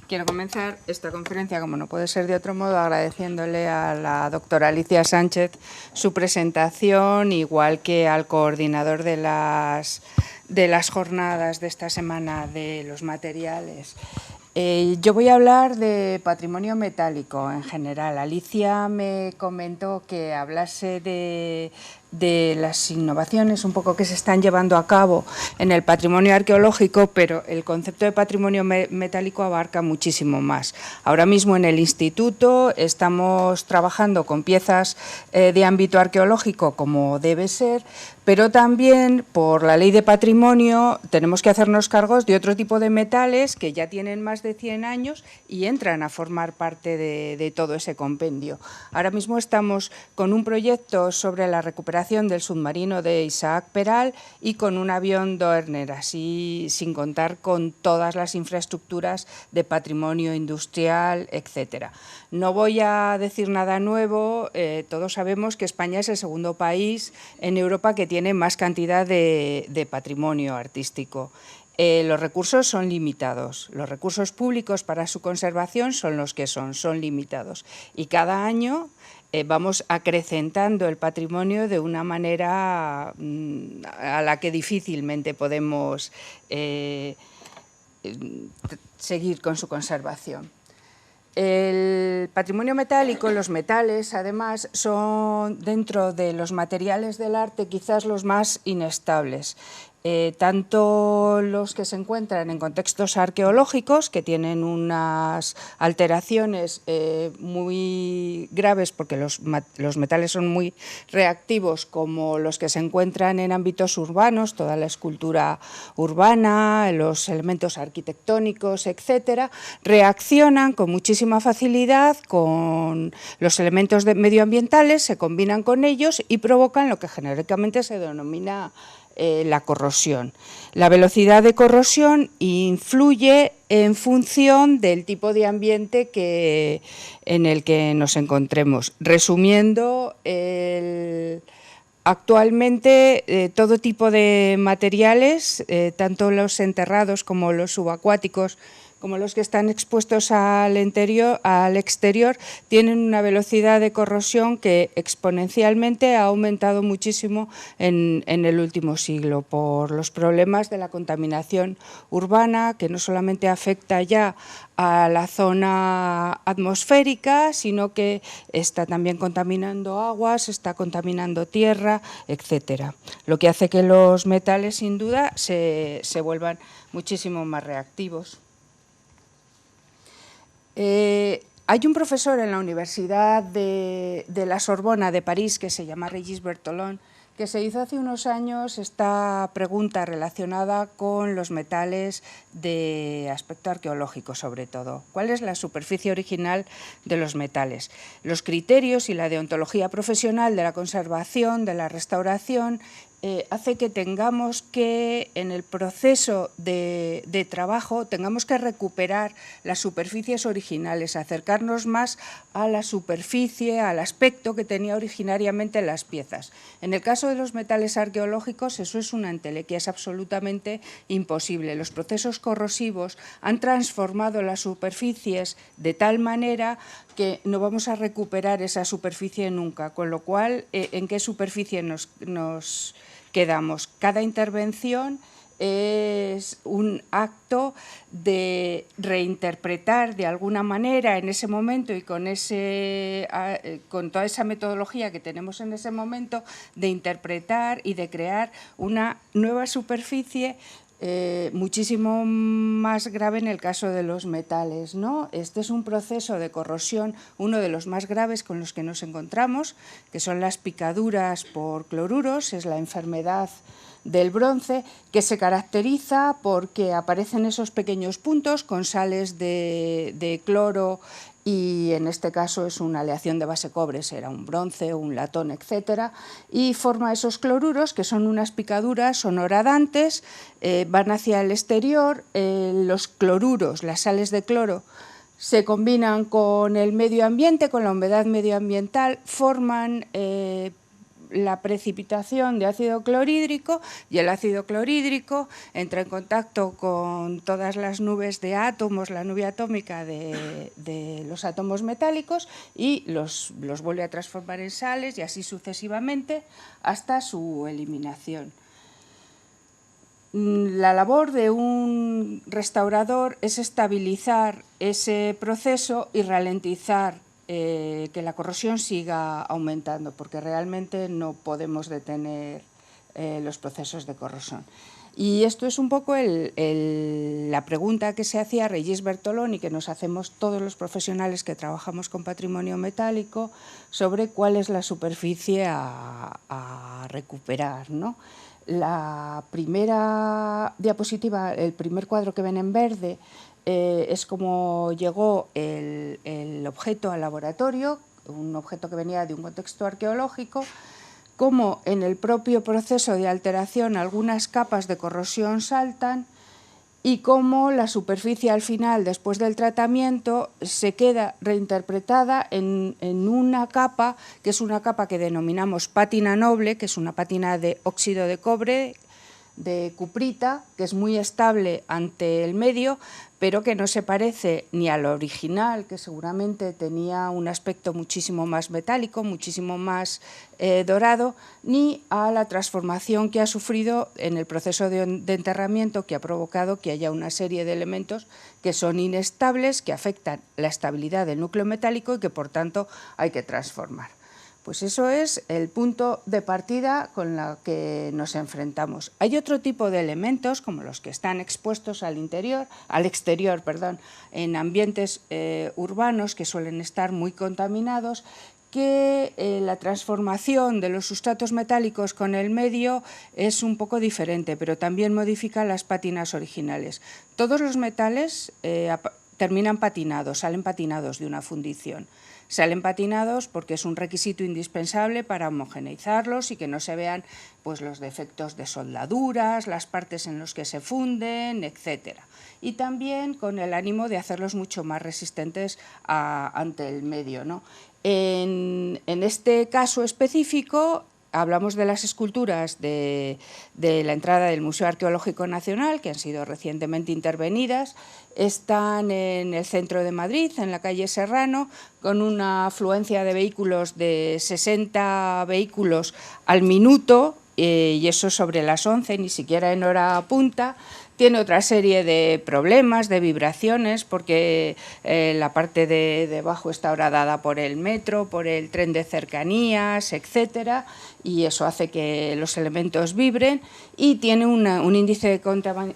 Quiero comenzar esta conferencia, como no puede ser de otro modo, agradeciéndole a la doctora Alicia Sánchez su presentación, igual que al coordinador de las jornadas de esta semana de los materiales. Yo voy a hablar de patrimonio metálico en general. Alicia me comentó que hablase de las innovaciones un poco que se están llevando a cabo en el patrimonio arqueológico, pero el concepto de patrimonio metálico abarca muchísimo más. Ahora mismo en el instituto estamos trabajando con piezas de ámbito arqueológico como debe ser, pero también por la ley de patrimonio tenemos que hacernos cargos de otro tipo de metales que ya tienen más de 100 años y entran a formar parte de todo ese compendio. Ahora mismo estamos con un proyecto sobre la recuperación del submarino de Isaac Peral y con un avión Dornier, así sin contar con todas las infraestructuras de patrimonio industrial, etcétera. No voy a decir nada nuevo, todos sabemos que España es el segundo país en Europa que tiene más cantidad de patrimonio artístico. Los recursos son limitados, los recursos públicos para su conservación son los que son limitados. Y cada año vamos acrecentando el patrimonio de una manera a la que difícilmente podemos seguir con su conservación. El patrimonio metálico, los metales, además, son dentro de los materiales del arte quizás los más inestables. Tanto los que se encuentran en contextos arqueológicos, que tienen unas alteraciones muy graves porque los metales son muy reactivos, como los que se encuentran en ámbitos urbanos, toda la escultura urbana, los elementos arquitectónicos, etcétera, reaccionan con muchísima facilidad con los elementos medioambientales, se combinan con ellos y provocan lo que genéricamente se denomina la corrosión. La velocidad de corrosión influye en función del tipo de ambiente en el que nos encontremos. Resumiendo, actualmente todo tipo de materiales, tanto los enterrados como los subacuáticos, como los que están expuestos al exterior, tienen una velocidad de corrosión que exponencialmente ha aumentado muchísimo en el último siglo por los problemas de la contaminación urbana, que no solamente afecta ya a la zona atmosférica, sino que está también contaminando aguas, está contaminando tierra, etcétera. Lo que hace que los metales, sin duda, se vuelvan muchísimo más reactivos. Hay un profesor en la Universidad de la Sorbona de París que se llama Régis Bertholon, que se hizo hace unos años esta pregunta relacionada con los metales de aspecto arqueológico, sobre todo. ¿Cuál es la superficie original de los metales? Los criterios y la deontología profesional de la conservación, de la restauración, hace que tengamos que, en el proceso de trabajo, tengamos que recuperar las superficies originales, acercarnos más a la superficie, al aspecto que tenía originariamente las piezas. En el caso de los metales arqueológicos, eso es una entelequia, es absolutamente imposible. Los procesos corrosivos han transformado las superficies de tal manera que no vamos a recuperar esa superficie nunca, con lo cual, ¿en qué superficie nos quedamos? Cada intervención es un acto de reinterpretar de alguna manera en ese momento y con toda esa metodología que tenemos en ese momento, de interpretar y de crear una nueva superficie muchísimo más grave en el caso de los metales, ¿no? Este es un proceso de corrosión, uno de los más graves con los que nos encontramos, que son las picaduras por cloruros, es la enfermedad del bronce, que se caracteriza porque aparecen esos pequeños puntos con sales de cloro, y en este caso es una aleación de base cobre, será un bronce, un latón, etcétera, y forma esos cloruros que son unas picaduras, son horadantes, van hacia el exterior. Los cloruros, las sales de cloro, se combinan con el medio ambiente, con la humedad medioambiental, forman la precipitación de ácido clorhídrico y el ácido clorhídrico entra en contacto con todas las nubes de átomos, la nube atómica de los átomos metálicos y los vuelve a transformar en sales y así sucesivamente hasta su eliminación. La labor de un restaurador es estabilizar ese proceso y ralentizar que la corrosión siga aumentando, porque realmente no podemos detener los procesos de corrosión. Y esto es un poco la pregunta que se hacía Regis Bertolón y que nos hacemos todos los profesionales que trabajamos con patrimonio metálico sobre cuál es la superficie a recuperar, ¿no? La primera diapositiva, el primer cuadro que ven en verde, es como llegó el objeto al laboratorio, un objeto que venía de un contexto arqueológico, cómo en el propio proceso de alteración algunas capas de corrosión saltan y cómo la superficie al final, después del tratamiento, se queda reinterpretada en una capa, que es una capa que denominamos pátina noble, que es una pátina de óxido de cobre, de cuprita, que es muy estable ante el medio, pero que no se parece ni al original, que seguramente tenía un aspecto muchísimo más metálico, muchísimo más dorado, ni a la transformación que ha sufrido en el proceso de enterramiento, que ha provocado que haya una serie de elementos que son inestables, que afectan la estabilidad del núcleo metálico y que por tanto hay que transformar. Pues eso es el punto de partida con el que nos enfrentamos. Hay otro tipo de elementos, como los que están expuestos al exterior, en ambientes urbanos que suelen estar muy contaminados, que la transformación de los sustratos metálicos con el medio es un poco diferente, pero también modifica las pátinas originales. Todos los metales terminan patinados, salen patinados de una fundición. Salen patinados porque es un requisito indispensable para homogeneizarlos y que no se vean pues, los defectos de soldaduras, las partes en las que se funden, etc. Y también con el ánimo de hacerlos mucho más resistentes ante el medio, ¿no? En este caso específico, hablamos de las esculturas de la entrada del Museo Arqueológico Nacional, que han sido recientemente intervenidas. Están en el centro de Madrid, en la calle Serrano, con una afluencia de vehículos de 60 vehículos al minuto, y eso sobre las 11, ni siquiera en hora punta. Tiene otra serie de problemas, de vibraciones, porque la parte de debajo está horadada por el metro, por el tren de cercanías, etcétera, y eso hace que los elementos vibren y tiene un índice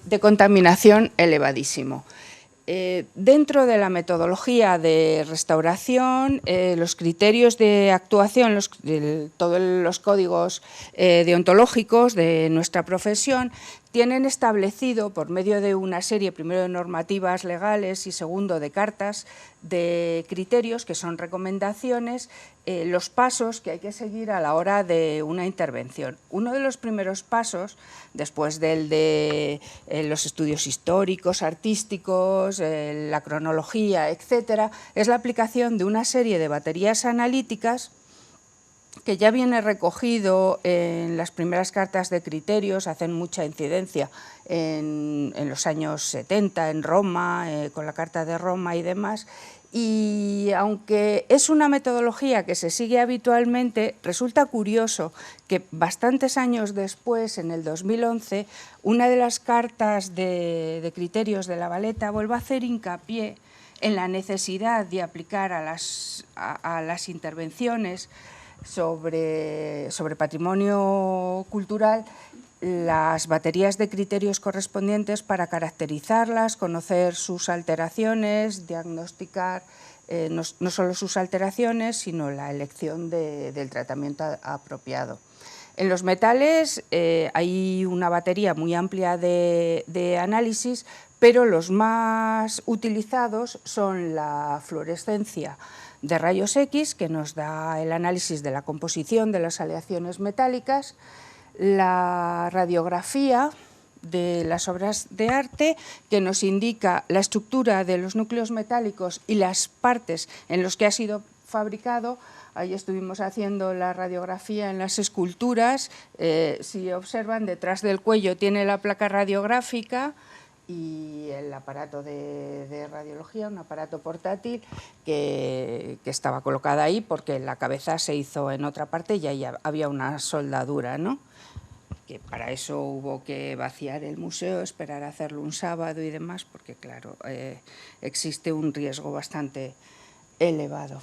de contaminación elevadísimo. Dentro de la metodología de restauración, los criterios de actuación, todos los códigos deontológicos de nuestra profesión tienen establecido, por medio de una serie, primero de normativas legales y segundo de cartas de criterios, que son recomendaciones, los pasos que hay que seguir a la hora de una intervención. Uno de los primeros pasos, después del de los estudios históricos, artísticos, la cronología, etcétera, es la aplicación de una serie de baterías analíticas que ya viene recogido en las primeras cartas de criterios, hacen mucha incidencia en los años 70 en Roma, con la Carta de Roma y demás. Y aunque es una metodología que se sigue habitualmente, resulta curioso que bastantes años después, en el 2011, una de las cartas de criterios de La Valeta vuelve a hacer hincapié en la necesidad de aplicar a las intervenciones sobre patrimonio cultural las baterías de criterios correspondientes para caracterizarlas, conocer sus alteraciones, diagnosticar no solo sus alteraciones, sino la elección del tratamiento apropiado. En los metales hay una batería muy amplia de análisis, pero los más utilizados son la fluorescencia de rayos X, que nos da el análisis de la composición de las aleaciones metálicas, la radiografía de las obras de arte, que nos indica la estructura de los núcleos metálicos y las partes en las que ha sido fabricado, Ahí estuvimos haciendo la radiografía en las esculturas. Si observan, detrás del cuello tiene la placa radiográfica y el aparato de radiología, un aparato portátil que estaba colocada ahí porque la cabeza se hizo en otra parte y ahí había una soldadura, ¿no? Que para eso hubo que vaciar el museo, esperar a hacerlo un sábado y demás, porque claro, existe un riesgo bastante elevado.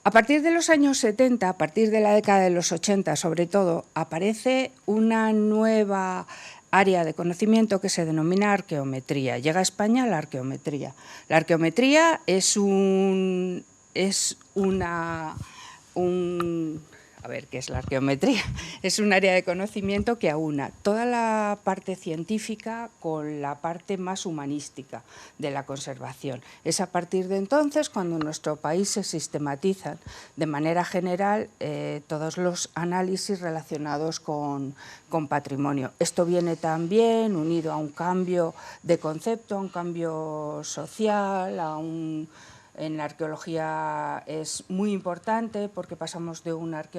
A partir de los años 70, a partir de la década de los 80 sobre todo, aparece una nueva área de conocimiento que se denomina arqueometría. Llega a España la arqueometría. La arqueometría a ver, ¿qué es la arqueometría? Es un área de conocimiento que aúna toda la parte científica con la parte más humanística de la conservación. Es a partir de entonces cuando en nuestro país se sistematizan de manera general todos los análisis relacionados con patrimonio. Esto viene también unido a un cambio de concepto, a un cambio social, en la arqueología es muy importante porque pasamos de unas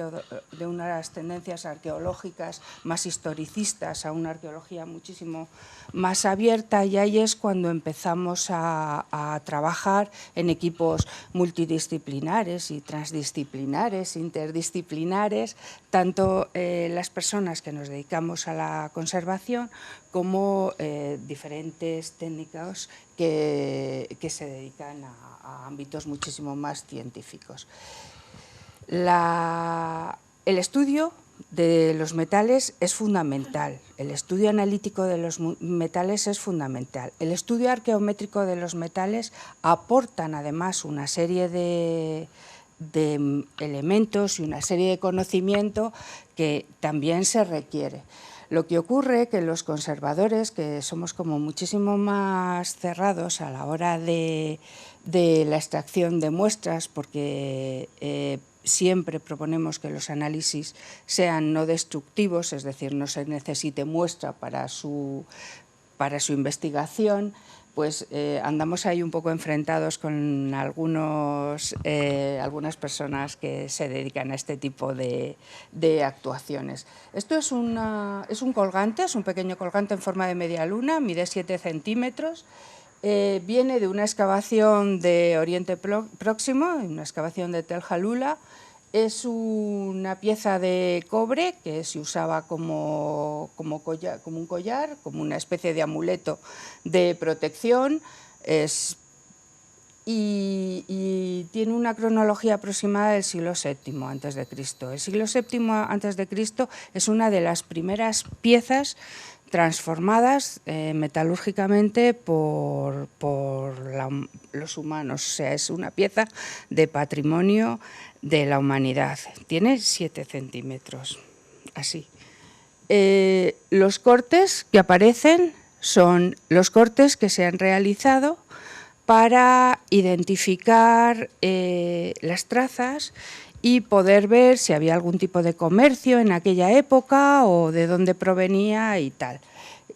tendencias arqueológicas más historicistas a una arqueología muchísimo más abierta, y ahí es cuando empezamos a trabajar en equipos multidisciplinares y transdisciplinares, interdisciplinares, tanto las personas que nos dedicamos a la conservación como diferentes técnicos que se dedican a ámbitos muchísimo más científicos. El estudio de los metales es fundamental, el estudio analítico de los metales es fundamental. El estudio arqueométrico de los metales aportan además una serie de elementos y una serie de conocimiento que también se requiere. Lo que ocurre es que los conservadores, que somos como muchísimo más cerrados a la hora de la extracción de muestras, porque siempre proponemos que los análisis sean no destructivos, es decir, no se necesite muestra para su investigación, pues andamos ahí un poco enfrentados con algunas personas que se dedican a este tipo de actuaciones. Esto es un colgante, es un pequeño colgante en forma de media luna, mide 7 centímetros, viene de una excavación de Oriente Próximo, una excavación de Tel Halula. Es una pieza de cobre que se usaba como un collar, como una especie de amuleto de protección, y tiene una cronología aproximada del siglo VII a.C. El siglo VII a.C. es una de las primeras piezas transformadas metalúrgicamente por los humanos, o sea, es una pieza de patrimonio de la humanidad. Tiene 7 centímetros, así. Los cortes que aparecen son los cortes que se han realizado para identificar las trazas y poder ver si había algún tipo de comercio en aquella época o de dónde provenía y tal.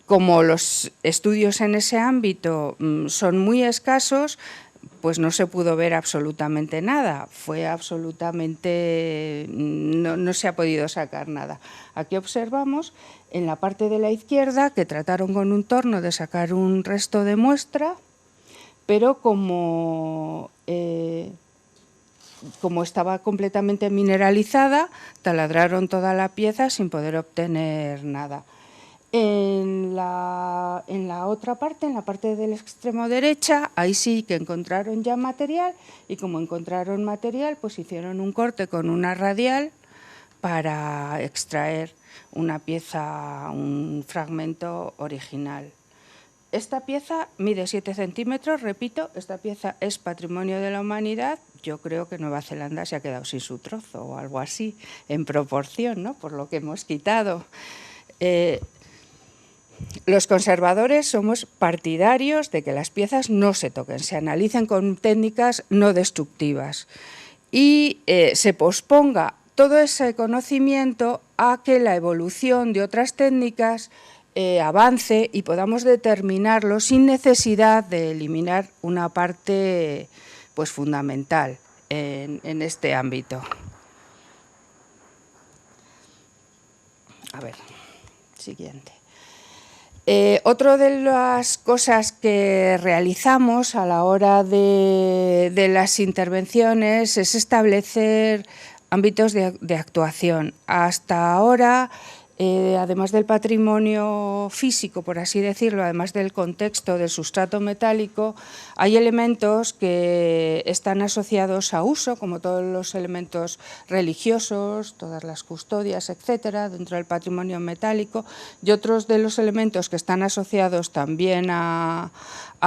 Como los estudios en ese ámbito son muy escasos, pues no se pudo ver absolutamente nada, no se ha podido sacar nada. Aquí observamos en la parte de la izquierda que trataron con un torno de sacar un resto de muestra, pero como estaba completamente mineralizada, taladraron toda la pieza sin poder obtener nada. En la otra parte, en la parte del extremo derecha, ahí sí que encontraron ya material, y como encontraron material, pues hicieron un corte con una radial para extraer una pieza, un fragmento original. Esta pieza mide 7 centímetros, repito, esta pieza es patrimonio de la humanidad. Yo creo que Nueva Zelanda se ha quedado sin su trozo o algo así, en proporción, ¿no?, por lo que hemos quitado. Los conservadores somos partidarios de que las piezas no se toquen, se analicen con técnicas no destructivas y se posponga todo ese conocimiento a que la evolución de otras técnicas avance y podamos determinarlo sin necesidad de eliminar una parte pues fundamental. en este ámbito. A ver, siguiente. Otra de las cosas que realizamos a la hora de las intervenciones es establecer ámbitos de actuación. Hasta ahora, además del patrimonio físico, por así decirlo, además del contexto del sustrato metálico, hay elementos que están asociados a uso, como todos los elementos religiosos, todas las custodias, etcétera, dentro del patrimonio metálico, y otros de los elementos que están asociados también a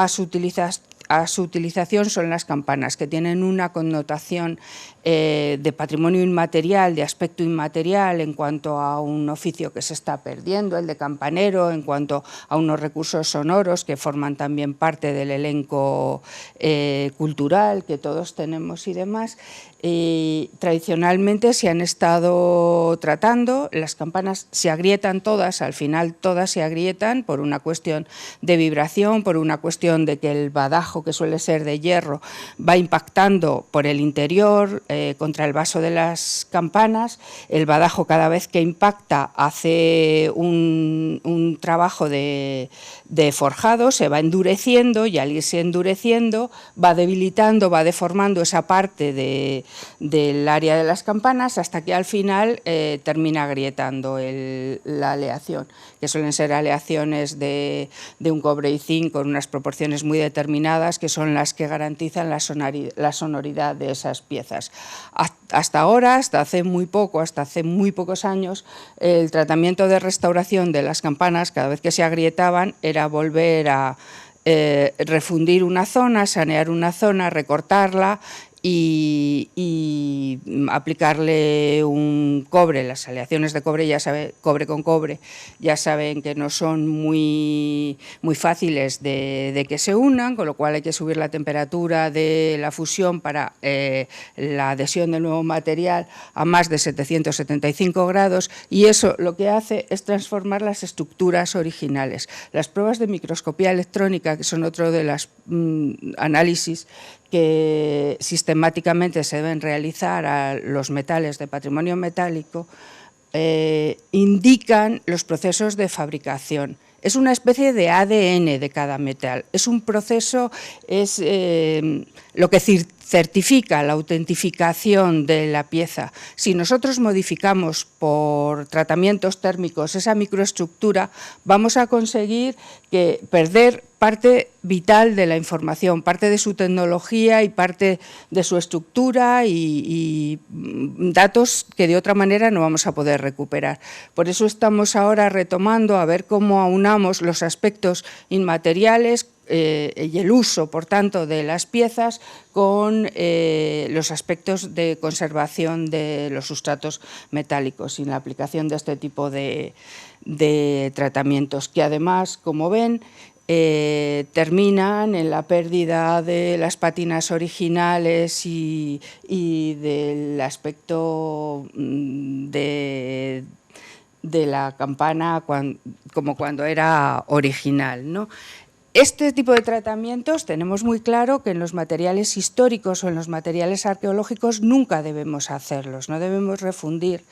su utilización son las campanas, que tienen una connotación de patrimonio inmaterial, de aspecto inmaterial en cuanto a un oficio que se está perdiendo, el de campanero, en cuanto a unos recursos sonoros que forman también parte del elenco cultural que todos tenemos y demás. Tradicionalmente se han estado tratando, las campanas se agrietan todas, al final todas se agrietan por una cuestión de vibración, por una cuestión de que el badajo, que suele ser de hierro, va impactando por el interior contra el vaso de las campanas. El badajo, cada vez que impacta, hace un trabajo de forjado, se va endureciendo, y al irse endureciendo va debilitando, va deformando esa parte del área de las campanas, hasta que al final termina agrietando la aleación, que suelen ser aleaciones de un cobre y zinc con unas proporciones muy determinadas, que son las que garantizan la sonoridad de esas piezas. Hasta ahora, hasta hace muy pocos años, el tratamiento de restauración de las campanas, cada vez que se agrietaban, era volver a refundir una zona, sanear una zona, recortarla y aplicarle un cobre. Las aleaciones de cobre, ya saben, cobre con cobre, ya saben que no son muy fáciles de que se unan, con lo cual hay que subir la temperatura de la fusión para la adhesión del nuevo material a más de 775 grados, y eso lo que hace es transformar las estructuras originales. Las pruebas de microscopía electrónica, que son otro de los análisis que sistemáticamente se deben realizar a los metales de patrimonio metálico, indican los procesos de fabricación. Es una especie de ADN de cada metal. Es un proceso, es lo que certifica la autentificación de la pieza. Si nosotros modificamos por tratamientos térmicos esa microestructura, vamos a conseguir perder parte vital de la información, parte de su tecnología y parte de su estructura y datos que de otra manera no vamos a poder recuperar. Por eso estamos ahora retomando a ver cómo aunamos los aspectos inmateriales y el uso, por tanto, de las piezas con los aspectos de conservación de los sustratos metálicos y la aplicación de este tipo de tratamientos, que además, como ven, terminan en la pérdida de las pátinas originales y del aspecto de la campana como cuando era original, ¿no? Este tipo de tratamientos tenemos muy claro que en los materiales históricos o en los materiales arqueológicos nunca debemos hacerlos, no debemos refundir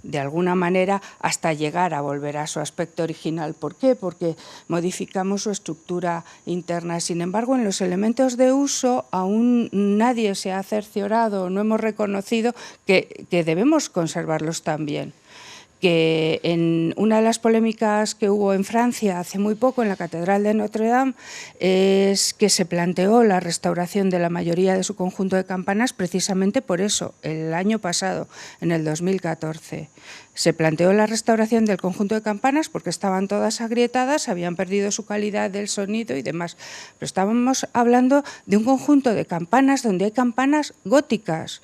de alguna manera hasta llegar a volver a su aspecto original. ¿Por qué? Porque modificamos su estructura interna. Sin embargo, en los elementos de uso aún nadie se ha cerciorado, no hemos reconocido que debemos conservarlos también. Que en una de las polémicas que hubo en Francia hace muy poco en la Catedral de Notre Dame es que se planteó la restauración de la mayoría de su conjunto de campanas precisamente por eso, el año pasado, en el 2014. Se planteó la restauración del conjunto de campanas porque estaban todas agrietadas, habían perdido su calidad del sonido y demás. Pero estábamos hablando de un conjunto de campanas donde hay campanas góticas,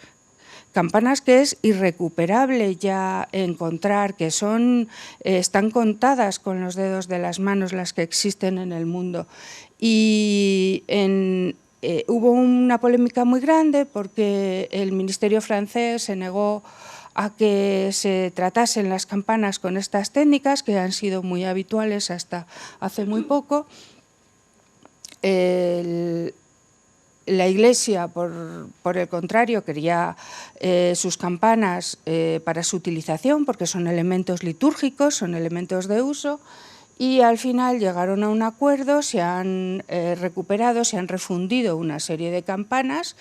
campanas que es irrecuperable ya encontrar, que están contadas con los dedos de las manos las que existen en el mundo. Y hubo una polémica muy grande porque el Ministerio francés se negó a que se tratasen las campanas con estas técnicas, que han sido muy habituales hasta hace muy poco. La Iglesia, por el contrario, quería sus campanas para su utilización, porque son elementos litúrgicos, son elementos de uso, y al final llegaron a un acuerdo, se han recuperado, se han refundido una serie de campanas,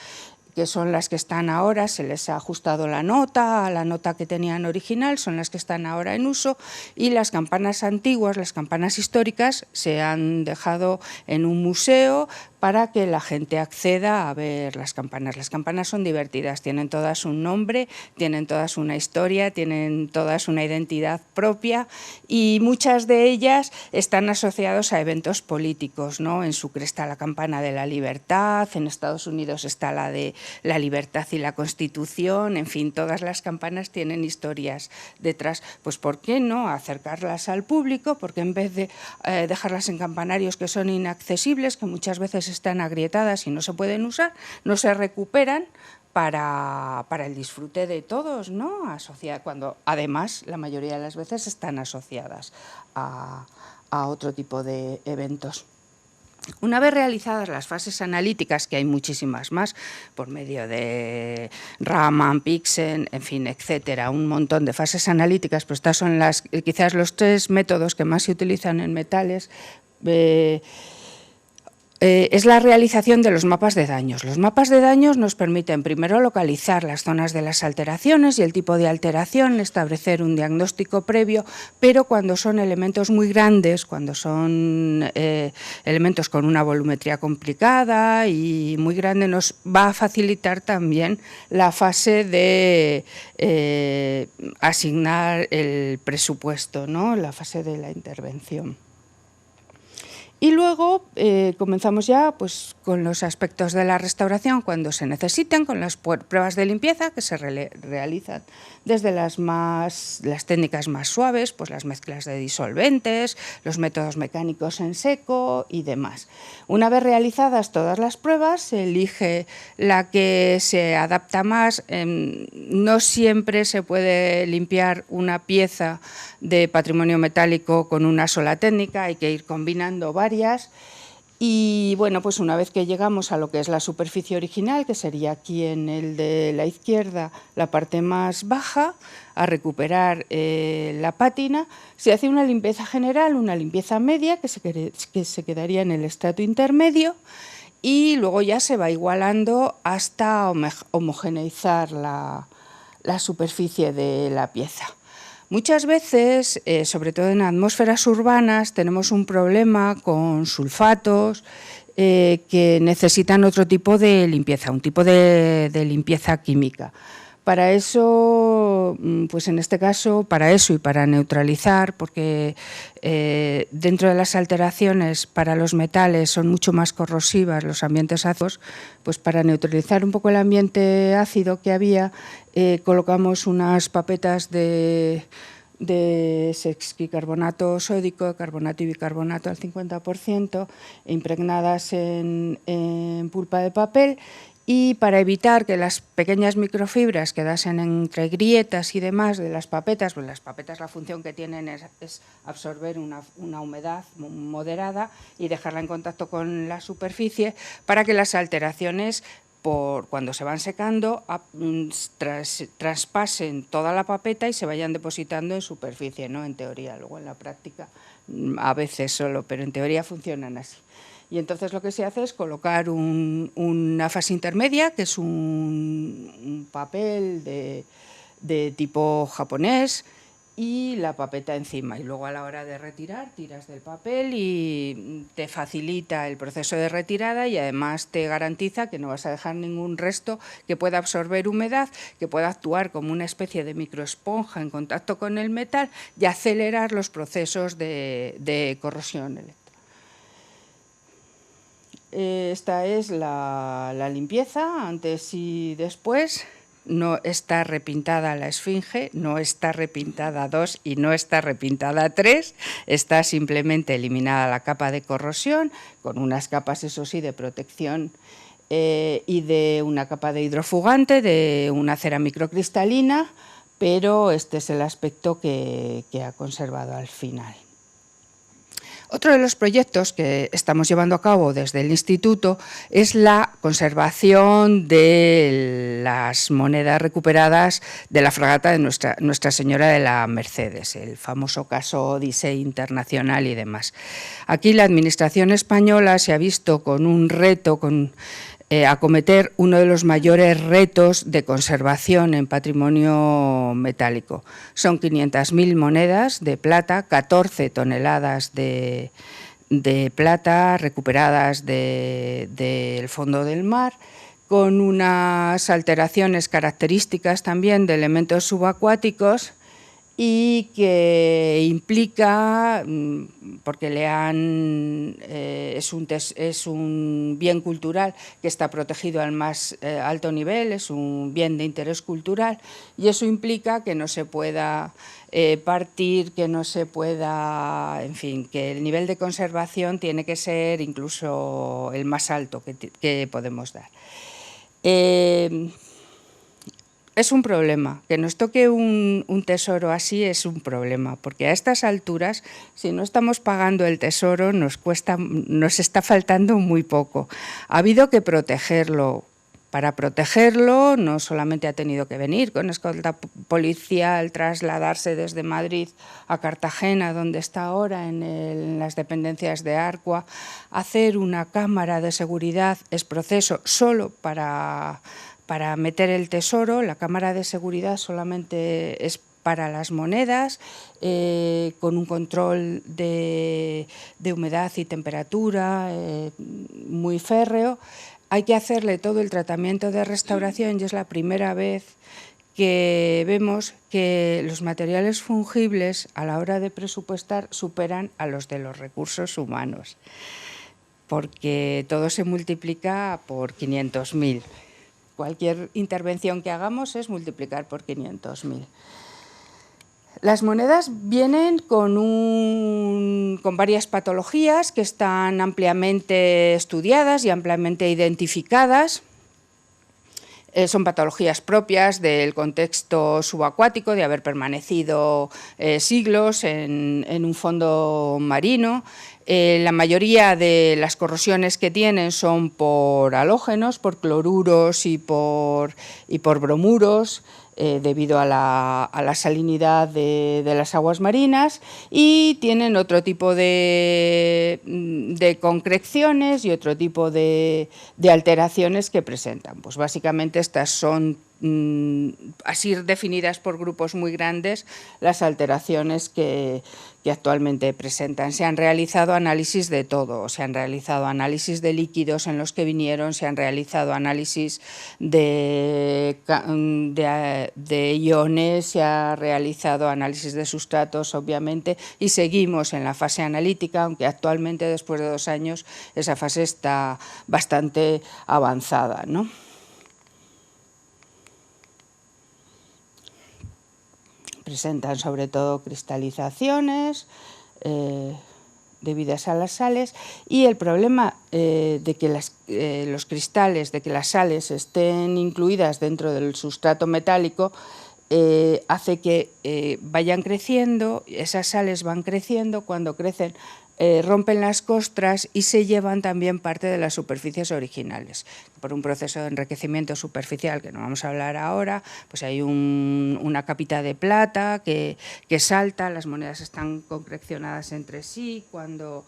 que son las que están ahora, se les ha ajustado la nota a la nota que tenían original, son las que están ahora en uso, y las campanas antiguas, las campanas históricas, se han dejado en un museo para que la gente acceda a ver las campanas. Las campanas son divertidas, tienen todas un nombre, tienen todas una historia, tienen todas una identidad propia, y muchas de ellas están asociadas a eventos políticos, ¿no? En Sucre está la campana de la libertad, en Estados Unidos está la de la libertad y la Constitución, en fin, todas las campanas tienen historias detrás. Pues ¿por qué no acercarlas al público? Porque en vez de dejarlas en campanarios que son inaccesibles, que muchas veces están agrietadas y no se pueden usar, no se recuperan para el disfrute de todos, ¿no? Cuando además la mayoría de las veces están asociadas a otro tipo de eventos. Una vez realizadas las fases analíticas, que hay muchísimas más, por medio de Raman, Pixen, en fin, etcétera, un montón de fases analíticas, pues estas son quizás los 3 métodos que más se utilizan en metales, es la realización de los mapas de daños. Los mapas de daños nos permiten primero localizar las zonas de las alteraciones y el tipo de alteración, establecer un diagnóstico previo, pero cuando son elementos muy grandes, cuando son elementos con una volumetría complicada y muy grande, nos va a facilitar también la fase de asignar el presupuesto, ¿no? La fase de la intervención. Y luego comenzamos ya pues, con los aspectos de la restauración cuando se necesiten, con las pruebas de limpieza que se realizan desde las técnicas más suaves, pues las mezclas de disolventes, los métodos mecánicos en seco y demás. Una vez realizadas todas las pruebas, se elige la que se adapta más. No siempre se puede limpiar una pieza de patrimonio metálico con una sola técnica, hay que ir combinando varias. Y bueno, pues una vez que llegamos a lo que es la superficie original, que sería aquí en el de la izquierda, la parte más baja, a recuperar la pátina, se hace una limpieza general, una limpieza media, que se quedaría en el estrato intermedio, y luego ya se va igualando hasta homogeneizar la superficie de la pieza. Muchas veces, sobre todo en atmósferas urbanas, tenemos un problema con sulfatos que necesitan otro tipo de limpieza, un tipo de limpieza química. Para eso, pues en este caso, para eso y para neutralizar, porque dentro de las alteraciones para los metales son mucho más corrosivas los ambientes ácidos, pues para neutralizar un poco el ambiente ácido que había, colocamos unas papetas de sexquicarbonato sódico, carbonato y bicarbonato al 50%, impregnadas en pulpa de papel. Y para evitar que las pequeñas microfibras quedasen entre grietas y demás de las papetas, pues las papetas la función que tienen es absorber una humedad moderada y dejarla en contacto con la superficie para que las alteraciones, cuando se van secando, traspasen toda la papeta y se vayan depositando en superficie, ¿no? En teoría, luego en la práctica a veces solo, pero en teoría funcionan así. Y entonces lo que se hace es colocar una fase intermedia, que es un papel de tipo japonés, y la papeta encima. Y luego a la hora de retirar, tiras del papel y te facilita el proceso de retirada y además te garantiza que no vas a dejar ningún resto que pueda absorber humedad, que pueda actuar como una especie de microesponja en contacto con el metal y acelerar los procesos de corrosión eléctrica. Esta es la limpieza, antes y después. No está repintada la esfinge, no está repintada 2 y no está repintada 3, está simplemente eliminada la capa de corrosión, con unas capas, eso sí, de protección y de una capa de hidrofugante, de una cera microcristalina, pero este es el aspecto que ha conservado al final. Otro de los proyectos que estamos llevando a cabo desde el Instituto es la conservación de las monedas recuperadas de la fragata de Nuestra Señora de la Mercedes, el famoso caso Odisea Internacional y demás. Aquí la Administración española se ha visto con un reto, acometer uno de los mayores retos de conservación en patrimonio metálico. Son 500.000 monedas de plata, 14 toneladas de plata recuperadas del fondo del mar, con unas alteraciones características también de elementos subacuáticos y que implica, porque es un bien cultural que está protegido al más alto nivel, es un bien de interés cultural, y eso implica que no se pueda partir, que no se pueda, en fin, que el nivel de conservación tiene que ser incluso el más alto que podemos dar. Es un problema, que nos toque un tesoro así es un problema, porque a estas alturas, si no estamos pagando el tesoro, nos está faltando muy poco. Ha habido que protegerlo. Para protegerlo, no solamente ha tenido que venir con escolta policial, trasladarse desde Madrid a Cartagena, donde está ahora, en las dependencias de Arcua, hacer una cámara de seguridad es proceso solo para meter el tesoro. La cámara de seguridad solamente es para las monedas, con un control de humedad y temperatura muy férreo. Hay que hacerle todo el tratamiento de restauración y es la primera vez que vemos que los materiales fungibles a la hora de presupuestar superan a los de los recursos humanos, porque todo se multiplica por 500.000. Cualquier intervención que hagamos es multiplicar por 500.000. Las monedas vienen con varias patologías que están ampliamente estudiadas y ampliamente identificadas. Son patologías propias del contexto subacuático, de haber permanecido siglos en un fondo marino. La mayoría de las corrosiones que tienen son por halógenos, por cloruros y por bromuros, debido a la salinidad de las aguas marinas, y tienen otro tipo de concreciones y otro tipo de alteraciones que presentan. Pues básicamente estas son, así definidas por grupos muy grandes, las alteraciones que actualmente presentan. Se han realizado análisis de todo, se han realizado análisis de líquidos en los que vinieron, se han realizado análisis de iones, se ha realizado análisis de sustratos, obviamente, y seguimos en la fase analítica, aunque actualmente, después de 2 años, esa fase está bastante avanzada, ¿no? Presentan sobre todo cristalizaciones debidas a las sales, y el problema de que los cristales, de que las sales estén incluidas dentro del sustrato metálico, hace que vayan creciendo. Esas sales van creciendo, cuando crecen rompen las costras y se llevan también parte de las superficies originales. Por un proceso de enriquecimiento superficial, que no vamos a hablar ahora, pues hay una capita de plata que salta, las monedas están concrecionadas entre sí, cuando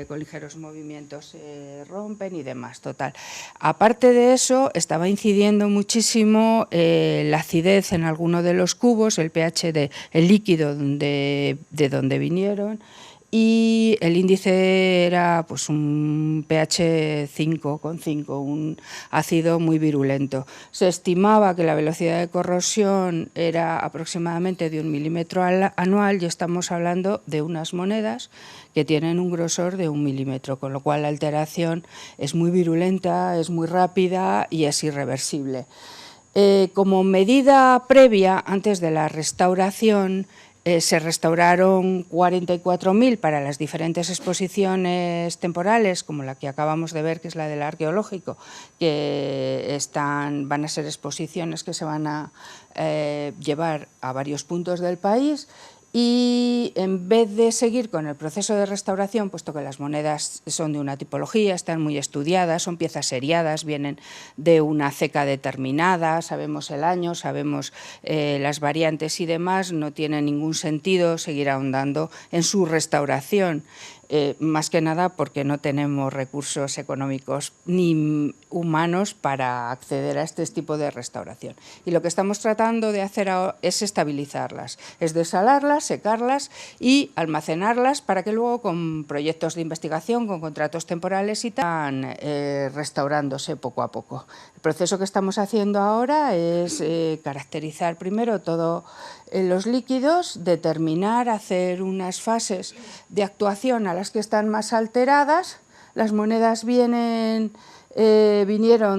con ligeros movimientos se rompen y demás. Total. Aparte de eso, estaba incidiendo muchísimo la acidez en alguno de los cubos, el pH del líquido de donde vinieron, y el índice era pues un pH 5,5, un ácido muy virulento. Se estimaba que la velocidad de corrosión era aproximadamente de 1 milímetro anual, y estamos hablando de unas monedas que tienen un grosor de 1 milímetro, con lo cual la alteración es muy virulenta, es muy rápida y es irreversible. Como medida previa, antes de la restauración, se restauraron 44.000 para las diferentes exposiciones temporales, como la que acabamos de ver, que es la del arqueológico, que van a ser exposiciones que se van a llevar a varios puntos del país, y en vez de seguir con el proceso de restauración, puesto que las monedas son de una tipología, están muy estudiadas, son piezas seriadas, vienen de una ceca determinada, sabemos el año, sabemos las variantes y demás, no tiene ningún sentido seguir ahondando en su restauración. Más que nada porque no tenemos recursos económicos ni humanos para acceder a este tipo de restauración. Y lo que estamos tratando de hacer es estabilizarlas, es desalarlas, secarlas y almacenarlas para que luego con proyectos de investigación, con contratos temporales y tal, restaurándose poco a poco. El proceso que estamos haciendo ahora es caracterizar primero todos los líquidos, determinar, hacer unas fases de actuación a las que están más alteradas. Las monedas vinieron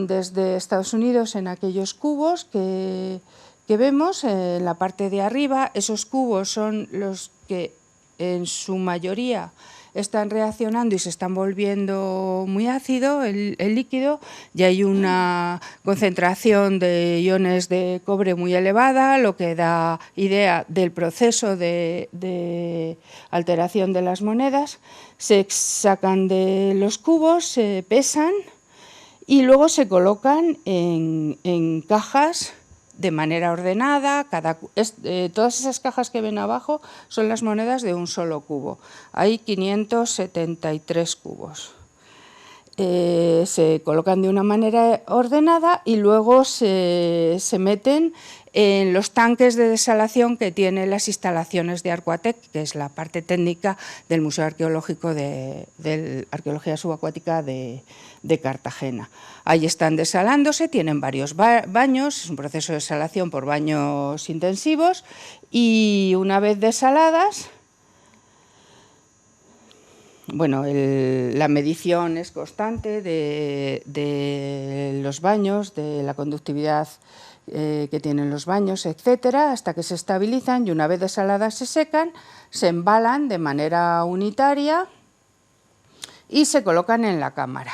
desde Estados Unidos en aquellos cubos que vemos en la parte de arriba. Esos cubos son los que en su mayoría están reaccionando y se están volviendo muy ácido el líquido, y hay una concentración de iones de cobre muy elevada, lo que da idea del proceso de alteración de las monedas. Se sacan de los cubos, se pesan y luego se colocan en cajas de manera ordenada. Todas esas cajas que ven abajo son las monedas de un solo cubo. Hay 573 cubos. Se colocan de una manera ordenada y luego se meten en los tanques de desalación que tienen las instalaciones de Arquatec, que es la parte técnica del Museo Arqueológico de Arqueología Subacuática de Cartagena. Ahí están desalándose, tienen varios baños, es un proceso de desalación por baños intensivos, y una vez desaladas, bueno, la medición es constante de los baños, de la conductividad que tienen los baños, etcétera, hasta que se estabilizan, y una vez desaladas se secan, se embalan de manera unitaria y se colocan en la cámara.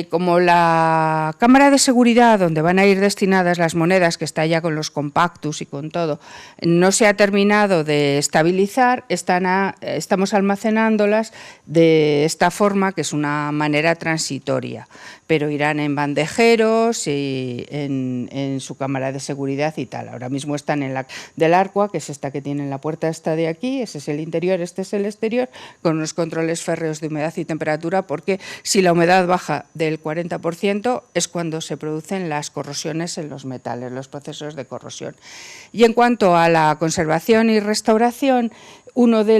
Como la cámara de seguridad donde van a ir destinadas las monedas, que está ya con los compactus y con todo, no se ha terminado de estabilizar, estamos almacenándolas de esta forma, que es una manera transitoria, pero irán en bandejeros y en su cámara de seguridad y tal. Ahora mismo están en la del Arqua, que es esta que tiene la puerta esta de aquí, ese es el interior, este es el exterior, con unos controles férreos de humedad y temperatura, porque si la humedad baja del 40% es cuando se producen las corrosiones en los metales, los procesos de corrosión. Y en cuanto a la conservación y restauración, uno de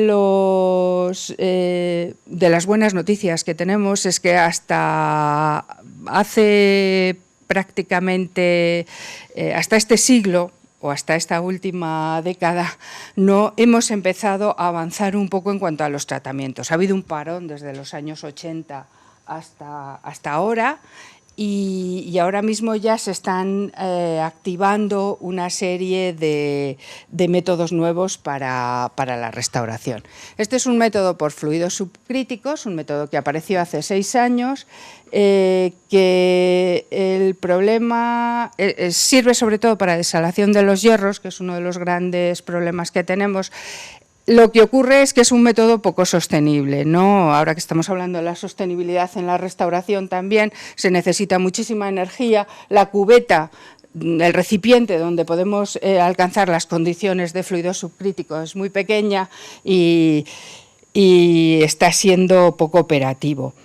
las buenas noticias que tenemos es que hasta hace prácticamente, hasta este siglo, o hasta esta última década, no hemos empezado a avanzar un poco en cuanto a los tratamientos. Ha habido un parón desde los años 80 hasta ahora, y ahora mismo ya se están activando una serie de métodos nuevos para la restauración. Este es un método por fluidos subcríticos, un método que apareció hace 6 años, que el problema sirve sobre todo para desalación de los hierros, que es uno de los grandes problemas que tenemos. Lo que ocurre es que es un método poco sostenible, ¿no? Ahora que estamos hablando de la sostenibilidad en la restauración también, se necesita muchísima energía. La cubeta, el recipiente donde podemos alcanzar las condiciones de fluido subcrítico, es muy pequeña y está siendo poco operativo.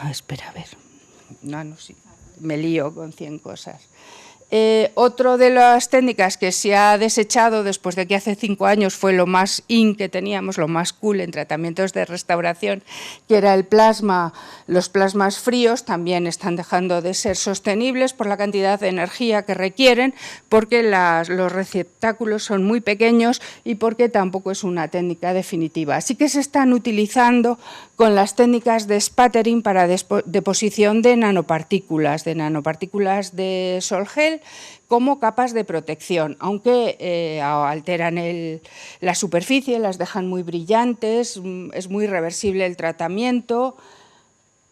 No, espera, a ver. No, sí. Me lío con 100 cosas. Otro de las técnicas que se ha desechado después de que hace 5 años fue lo más in que teníamos, lo más cool en tratamientos de restauración, que era el plasma. Los plasmas fríos también están dejando de ser sostenibles por la cantidad de energía que requieren, porque los receptáculos son muy pequeños y porque tampoco es una técnica definitiva. Así que se están utilizando con las técnicas de spattering para deposición de nanopartículas de sol-gel como capas de protección, aunque alteran la superficie, las dejan muy brillantes, es muy reversible el tratamiento.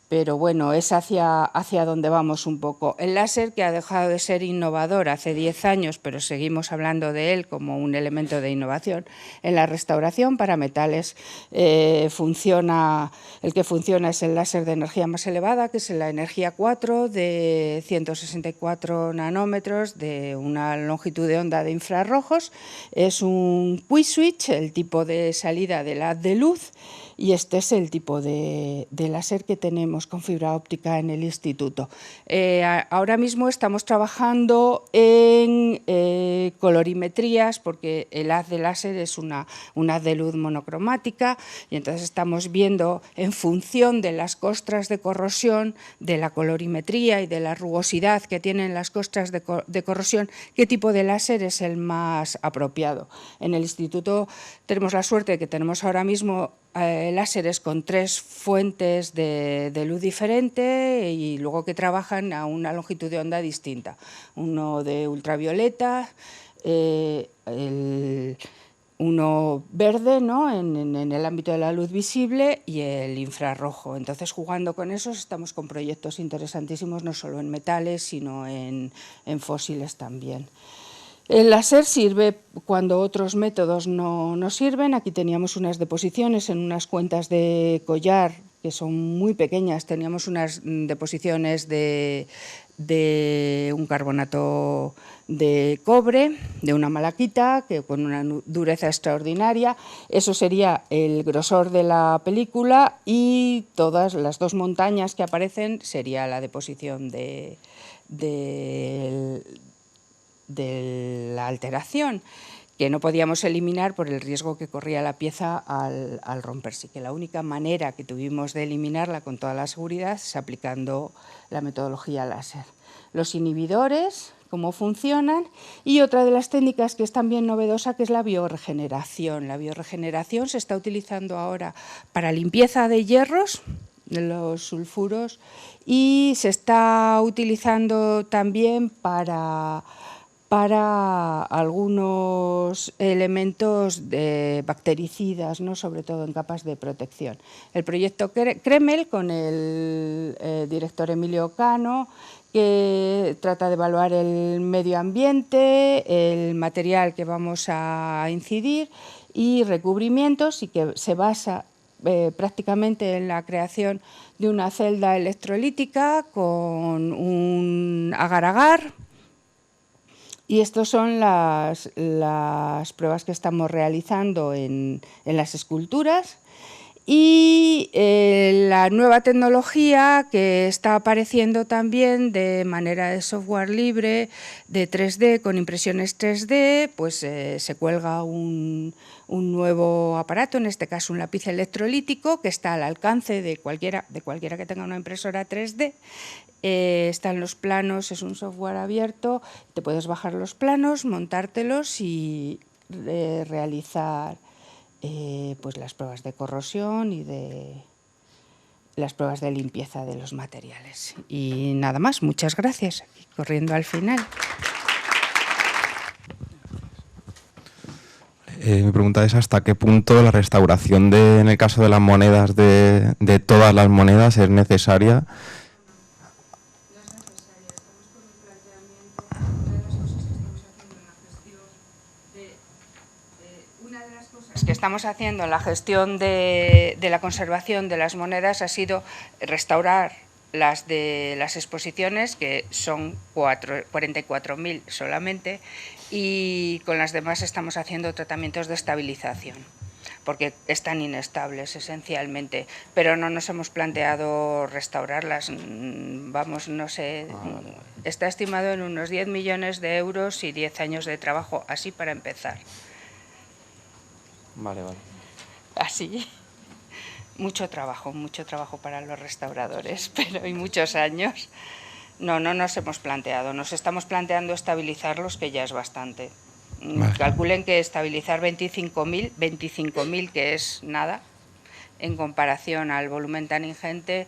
pero bueno, es hacia donde vamos un poco. El láser, que ha dejado de ser innovador hace 10 años, pero seguimos hablando de él como un elemento de innovación en la restauración para metales, el que funciona es el láser de energía más elevada, que es la energía 4 de 164 nanómetros de una longitud de onda de infrarrojos. Es un quick switch, el tipo de salida del haz de luz, y este es el tipo de láser que tenemos con fibra óptica en el instituto. Ahora mismo estamos trabajando en colorimetrías, porque el haz de láser es un haz de luz monocromática, y entonces estamos viendo en función de las costras de corrosión, de la colorimetría y de la rugosidad que tienen las costras de corrosión, qué tipo de láser es el más apropiado. En el instituto tenemos la suerte de que tenemos ahora mismo láseres con 3 fuentes de luz diferente y luego que trabajan a una longitud de onda distinta. Uno de ultravioleta, uno verde, ¿no?, en el ámbito de la luz visible, y el infrarrojo. Entonces, jugando con esos, estamos con proyectos interesantísimos, no solo en metales, sino en fósiles también. El láser sirve cuando otros métodos no sirven. Aquí teníamos unas deposiciones en unas cuentas de collar que son muy pequeñas. Teníamos unas deposiciones de un carbonato de cobre, de una malaquita, que con una dureza extraordinaria. Eso sería el grosor de la película, y todas las 2 montañas que aparecen sería la deposición de la alteración, que no podíamos eliminar por el riesgo que corría la pieza al romperse, que la única manera que tuvimos de eliminarla con toda la seguridad es aplicando la metodología láser. Los inhibidores, cómo funcionan, y otra de las técnicas que es también novedosa, que es la biorregeneración. La biorregeneración se está utilizando ahora para limpieza de hierros, de los sulfuros, y se está utilizando también para algunos elementos bactericidas, ¿no?, sobre todo en capas de protección. El proyecto CREMEL, con el director Emilio Cano, que trata de evaluar el medio ambiente, el material que vamos a incidir y recubrimientos, y que se basa prácticamente en la creación de una celda electrolítica con un agar-agar. Y estas son las pruebas que estamos realizando en las esculturas. Y la nueva tecnología que está apareciendo también de manera de software libre, de 3D, con impresiones 3D, pues se cuelga un nuevo aparato, en este caso un lápiz electrolítico, que está al alcance de cualquiera que tenga una impresora 3D. Están los planos, es un software abierto, te puedes bajar los planos, montártelos y realizar pues las pruebas de corrosión y las pruebas de limpieza de los materiales. Y nada más, muchas gracias. Corriendo al final. Mi pregunta es: ¿hasta qué punto la restauración en el caso de las monedas, de todas las monedas, es necesaria? Que estamos haciendo en la gestión de la conservación de las monedas ha sido restaurar las de las exposiciones, que son 44.000 solamente, y con las demás estamos haciendo tratamientos de estabilización, porque están inestables esencialmente, pero no nos hemos planteado restaurarlas. Vamos, no sé, está estimado en unos 10 millones de euros y 10 años de trabajo, así para empezar. Vale. Así. Mucho trabajo para los restauradores, pero hay muchos años. No nos hemos planteado, nos estamos planteando estabilizarlos, que ya es bastante. Vale. Calculen que estabilizar 25.000, que es nada, en comparación al volumen tan ingente,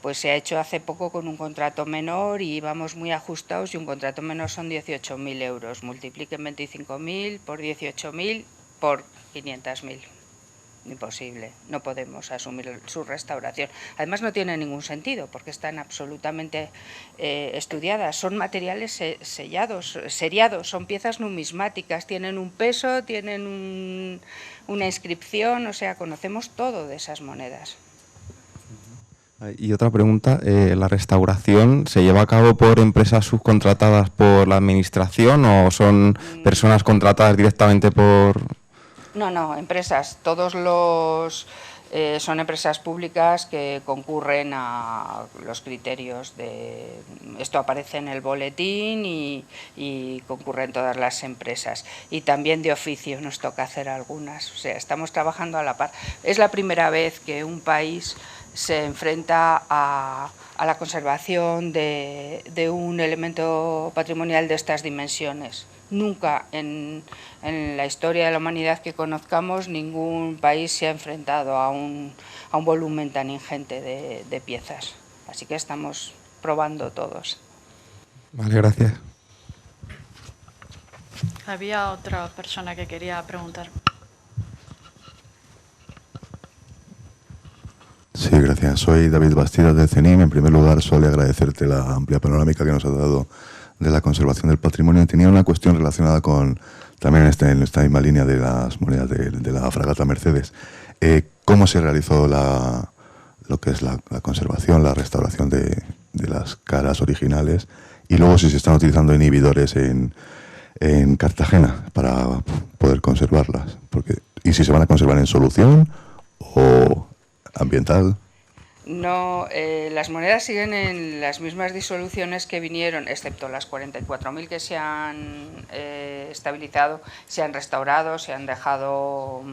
pues se ha hecho hace poco con un contrato menor y vamos muy ajustados, y un contrato menor son 18.000 euros. Multipliquen 25.000 por 18.000 por 500.000. imposible, no podemos asumir su restauración. Además no tiene ningún sentido porque están absolutamente estudiadas, son materiales seriados, son piezas numismáticas, tienen un peso, tienen una inscripción, o sea, conocemos todo de esas monedas. Y otra pregunta, ¿la restauración se lleva a cabo por empresas subcontratadas por la administración o son personas contratadas directamente por...? No, empresas. Son empresas públicas que concurren a los criterios de... Esto aparece en el boletín y concurren todas las empresas. Y también de oficio nos toca hacer algunas. O sea, estamos trabajando a la par. Es la primera vez que un país se enfrenta a la conservación de un elemento patrimonial de estas dimensiones. Nunca en la historia de la humanidad que conozcamos ningún país se ha enfrentado a un volumen tan ingente de piezas. Así que estamos probando todos. Vale, gracias. Había otra persona que quería preguntar. Sí, gracias. Soy David Bastidas del CENIM. En primer lugar, solo agradecerte la amplia panorámica que nos has dado de la conservación del patrimonio. Tenía una cuestión relacionada con, también en esta misma línea de las monedas de la fragata Mercedes. ¿Cómo se realizó lo que es la conservación, la restauración de las caras originales? Y luego si se están utilizando inhibidores en Cartagena para poder conservarlas. Y si se van a conservar en solución o ambiental. No, las monedas siguen en las mismas disoluciones que vinieron, excepto las 44.000 que se han estabilizado, se han restaurado, se han dejado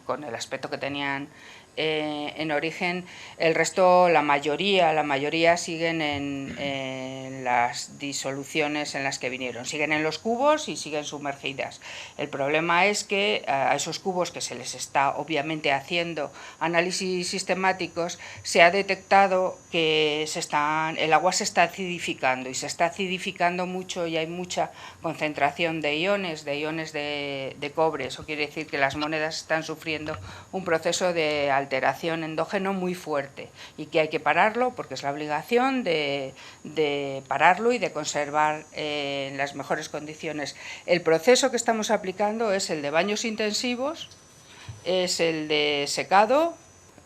con el aspecto que tenían en origen. El resto, la mayoría siguen en las disoluciones en las que vinieron. Siguen en los cubos y siguen sumergidas. El problema es que a esos cubos que se les está obviamente haciendo análisis sistemáticos, se ha detectado que el agua se está acidificando y se está acidificando mucho y hay mucha concentración de iones de cobre. Eso quiere decir que las monedas están sufriendo un proceso de alteración endógeno muy fuerte y que hay que pararlo porque es la obligación de pararlo y de conservar en las mejores condiciones. El proceso que estamos aplicando es el de baños intensivos, es el de secado,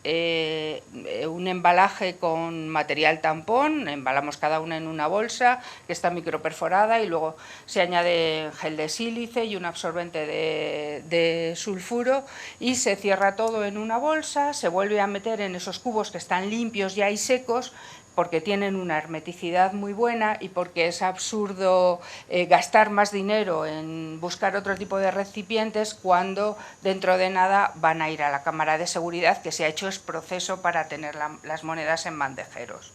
un embalaje con material tampón, embalamos cada una en una bolsa que está microperforada y luego se añade gel de sílice y un absorbente de sulfuro y se cierra todo en una bolsa, se vuelve a meter en esos cubos que están limpios ya y secos porque tienen una hermeticidad muy buena y porque es absurdo gastar más dinero en buscar otro tipo de recipientes cuando dentro de nada van a ir a la cámara de seguridad que se ha hecho es proceso para tener las monedas en bandejeros.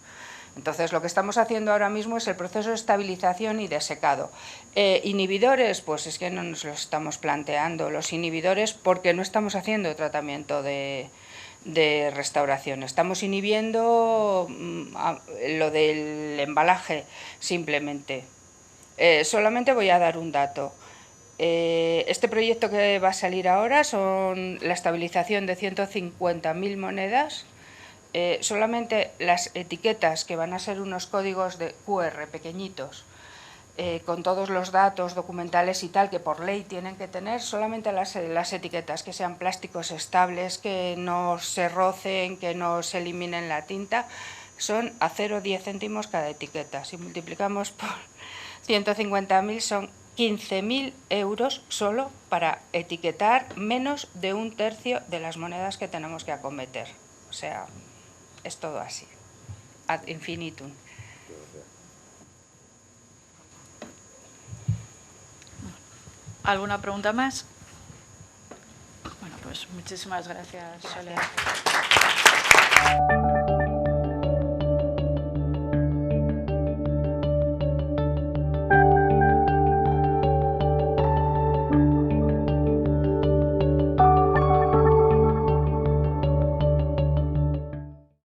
Entonces lo que estamos haciendo ahora mismo es el proceso de estabilización y de secado. Inhibidores, pues es que no nos los estamos planteando los inhibidores porque no estamos haciendo tratamiento de restauración. Estamos inhibiendo lo del embalaje simplemente. Solamente voy a dar un dato. Este proyecto que va a salir ahora son la estabilización de 150.000 monedas. Solamente las etiquetas, que van a ser unos códigos de QR pequeñitos, con todos los datos documentales y tal que por ley tienen que tener, solamente las etiquetas que sean plásticos estables, que no se rocen, que no se eliminen la tinta, son a 0,10 céntimos cada etiqueta. Si multiplicamos por 150.000 son 15.000 euros solo para etiquetar menos de un tercio de las monedas que tenemos que acometer. O sea, es todo así, ad infinitum. ¿Alguna pregunta más? Bueno, pues muchísimas gracias, Soledad.